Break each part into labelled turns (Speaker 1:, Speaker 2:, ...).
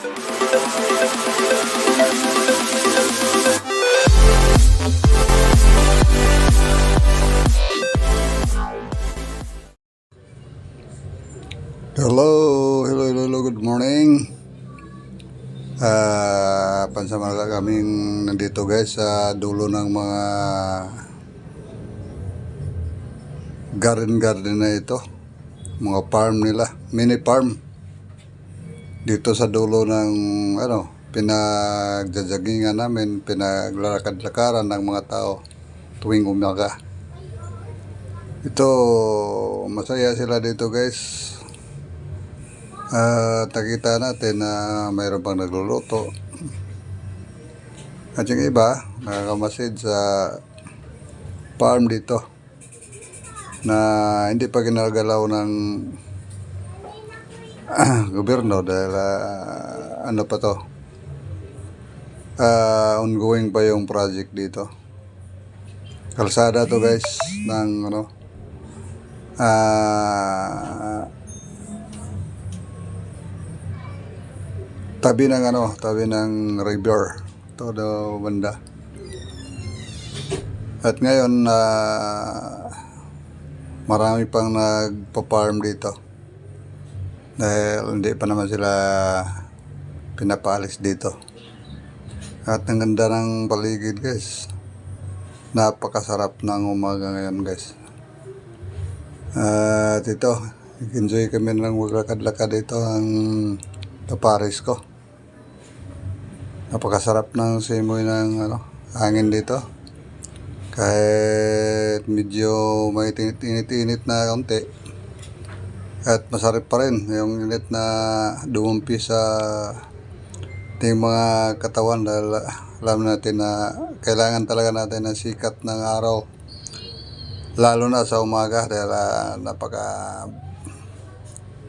Speaker 1: Hello, good morning. Pansamantala kaming nandito guys sa dulo ng mga garden na ito. Mga farm nila, mini farm. Dito sa dulo ng pinagjajagingan namin, pinaglalakad-lakaran ng mga tao tuwing umaga. Ito, masaya sila dito guys. Nakita natin na mayroon pang nagluluto at yung iba nakakamasid sa farm dito na hindi pa ginagalaw ng gobyerno dahil ano pa to, ongoing pa yung project dito. Kalsada to guys ng tabi ng river todo banda. At ngayon marami pang nagpa-farm dito dahil hindi pa naman sila pinapaalis dito. At ang ganda ng paligid guys, napakasarap ng umaga ngayon guys. At ito, enjoy kami ng maglakad-lakad dito ang kapares ko. Napakasarap ng simoy ng hangin dito. Kahit medyo may init-init na konti. At masarap pa rin yung init na dumumpi sa ating mga katawan dahil alam natin na kailangan talaga natin ng sikat ng araw. Lalo na sa umaga dahil napaka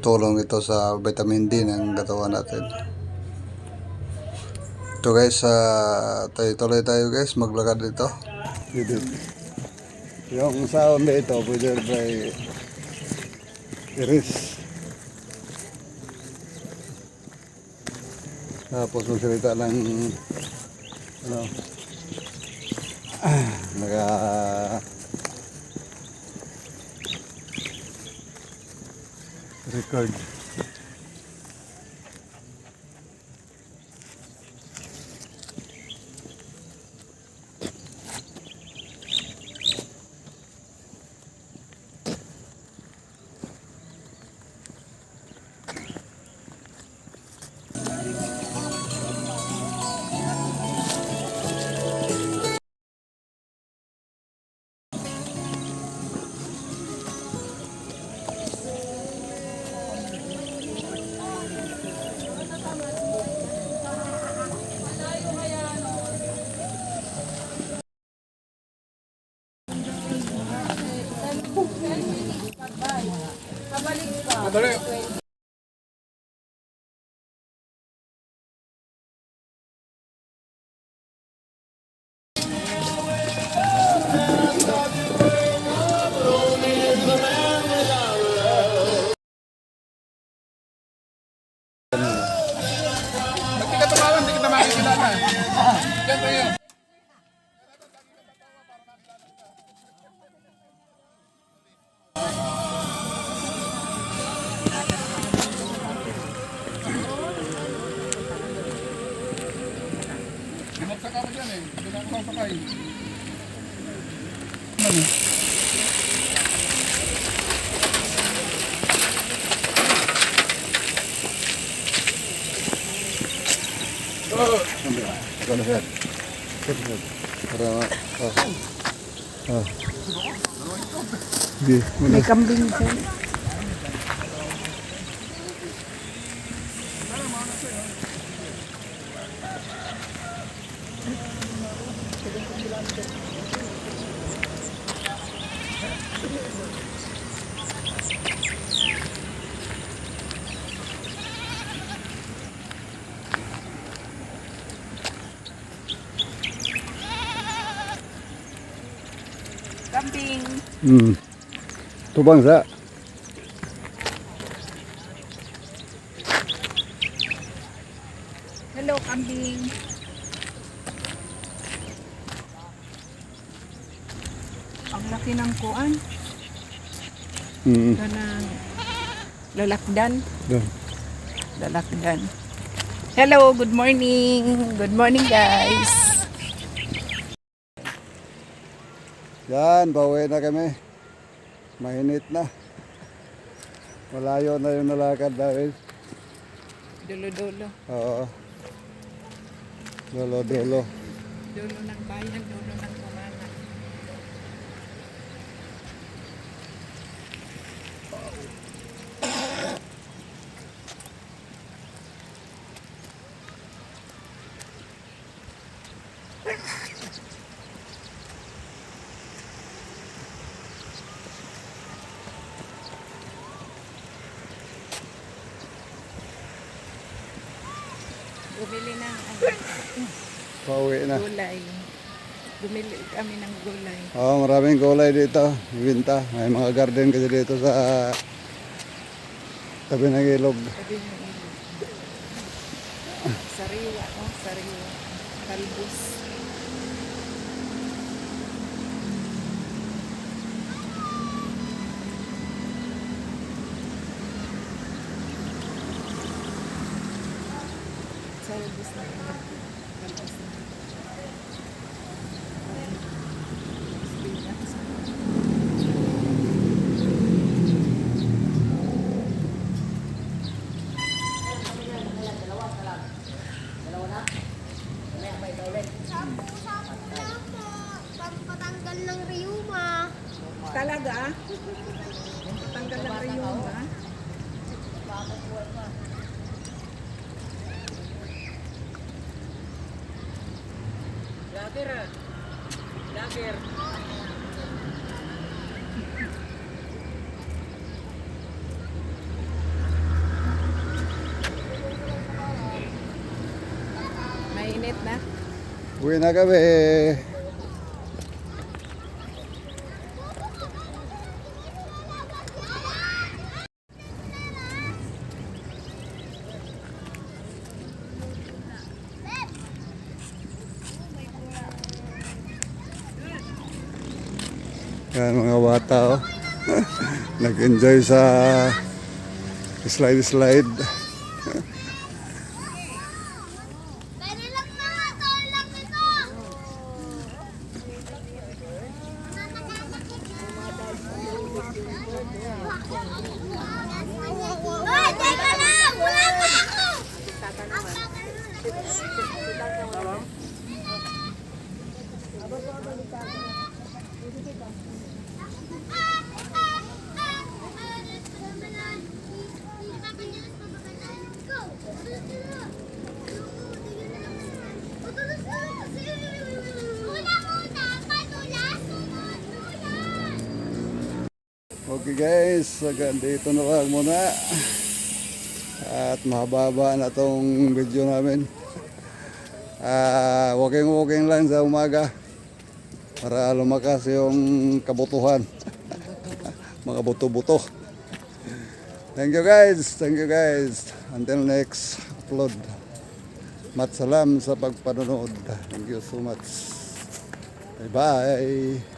Speaker 1: tulong ito sa vitamin D ng katawan natin. Ito guys, tuloy tayo guys, maglakad dito. Yung sound dito, pwede by iris. Tapos magsalita lang, record. Pabalik. Hindi ka tumawan, hindi kita makikilala. Diyan tayo. Ginagsak ako dyan hindi na ako sakay.
Speaker 2: May kambing siya. Kambing.
Speaker 1: Ito bangsa.
Speaker 2: Hello, kambing. Ang laki ng kuan. Kanang lalakdan.
Speaker 1: Doon.
Speaker 2: Lalakdan. Hello, good morning. Good morning, guys.
Speaker 1: Yan, pauwi na kami. Mainit na. Malayo na yung nalakad namin.
Speaker 2: Dulo-dulo.
Speaker 1: Oo. Dolo-dolo.
Speaker 2: Dulo ng bayan, dulo ng pamana. Bumili ng
Speaker 1: Pauwi na.
Speaker 2: gulay. Bumili kami ng gulay.
Speaker 1: Oo, maraming gulay dito. Ibinta. May mga garden kasi dito sa tabi ng ilog.
Speaker 2: Sabi niyo, sariwa, oh, sariwa. Talbos. Talbos na ulit. Talbos na. Spinach.
Speaker 3: Pampatanggal ng riyuma.
Speaker 2: Talaga? Tanggal lang rin yung ba? Mainit na.
Speaker 1: Uwi na kami. Yan mga bata oh. Nag-enjoy sa slide.
Speaker 3: Pwede lang mga tolak ito. Hoy, teka lang! Wala pa ako!
Speaker 1: Okay guys, hanggang dito na lang muna. At mahaba na tong video namin. Walking lang sa umaga para lumakas yung kabutuhan. Mga buto-buto. Thank you guys. Until next upload. Mat salam sa pagpanonood. Thank you so much. Bye bye.